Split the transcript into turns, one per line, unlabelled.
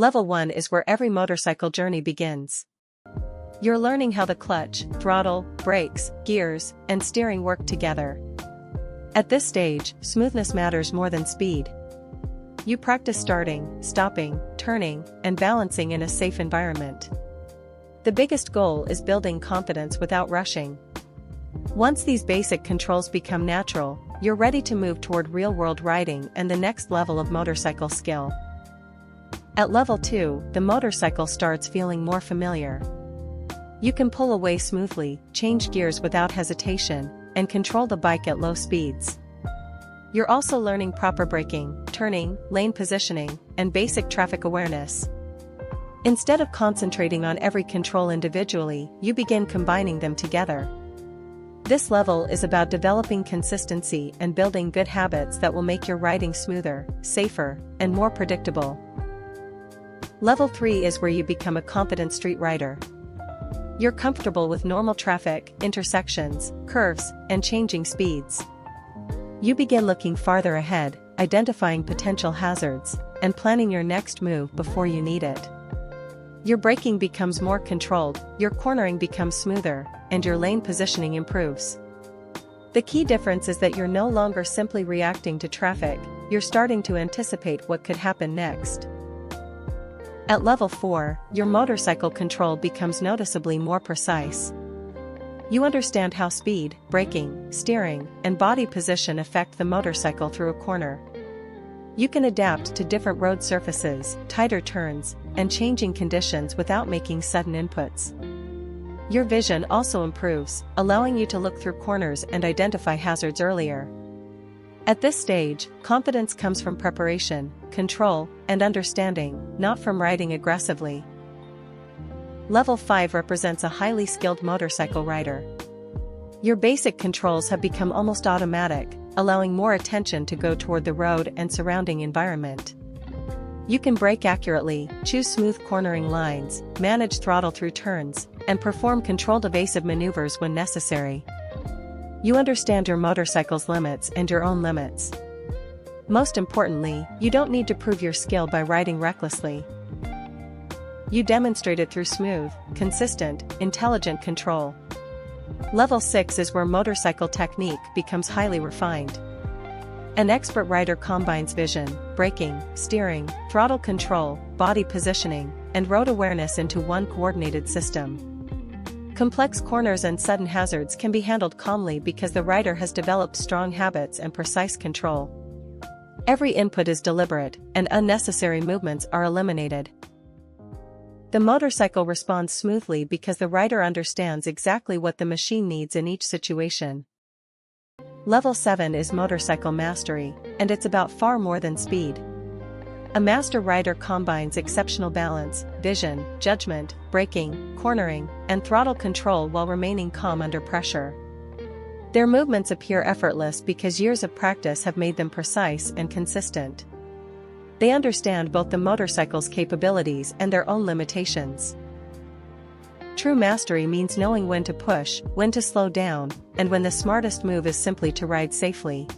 Level 1 is where every motorcycle journey begins. You're learning how the clutch, throttle, brakes, gears, and steering work together. At this stage, smoothness matters more than speed. You practice starting, stopping, turning, and balancing in a safe environment. The biggest goal is building confidence without rushing. Once these basic controls become natural, you're ready to move toward real-world riding and the next level of motorcycle skill. At level 2, the motorcycle starts feeling more familiar. You can pull away smoothly, change gears without hesitation, and control the bike at low speeds. You're also learning proper braking, turning, lane positioning, and basic traffic awareness. Instead of concentrating on every control individually, you begin combining them together. This level is about developing consistency and building good habits that will make your riding smoother, safer, and more predictable. Level 3 is where you become a confident street rider. You're comfortable with normal traffic, intersections, curves, and changing speeds. You begin looking farther ahead, identifying potential hazards, and planning your next move before you need it. Your braking becomes more controlled, your cornering becomes smoother, and your lane positioning improves. The key difference is that you're no longer simply reacting to traffic, you're starting to anticipate what could happen next. At level 4, your motorcycle control becomes noticeably more precise. You understand how speed, braking, steering, and body position affect the motorcycle through a corner. You can adapt to different road surfaces, tighter turns, and changing conditions without making sudden inputs. Your vision also improves, allowing you to look through corners and identify hazards earlier. At this stage, confidence comes from preparation, control, and understanding, not from riding aggressively. Level 5 represents a highly skilled motorcycle rider. Your basic controls have become almost automatic, allowing more attention to go toward the road and surrounding environment. You can brake accurately, choose smooth cornering lines, manage throttle through turns, and perform controlled evasive maneuvers when necessary. You understand your motorcycle's limits and your own limits. Most importantly, you don't need to prove your skill by riding recklessly. You demonstrate it through smooth, consistent, intelligent control. Level 6 is where motorcycle technique becomes highly refined. An expert rider combines vision, braking, steering, throttle control, body positioning, and road awareness into one coordinated system. Complex corners and sudden hazards can be handled calmly because the rider has developed strong habits and precise control. Every input is deliberate, and unnecessary movements are eliminated. The motorcycle responds smoothly because the rider understands exactly what the machine needs in each situation. Level 7 is motorcycle mastery, and it's about far more than speed. A master rider combines exceptional balance, vision, judgment, braking, cornering, and throttle control while remaining calm under pressure. Their movements appear effortless because years of practice have made them precise and consistent. They understand both the motorcycle's capabilities and their own limitations. True mastery means knowing when to push, when to slow down, and when the smartest move is simply to ride safely.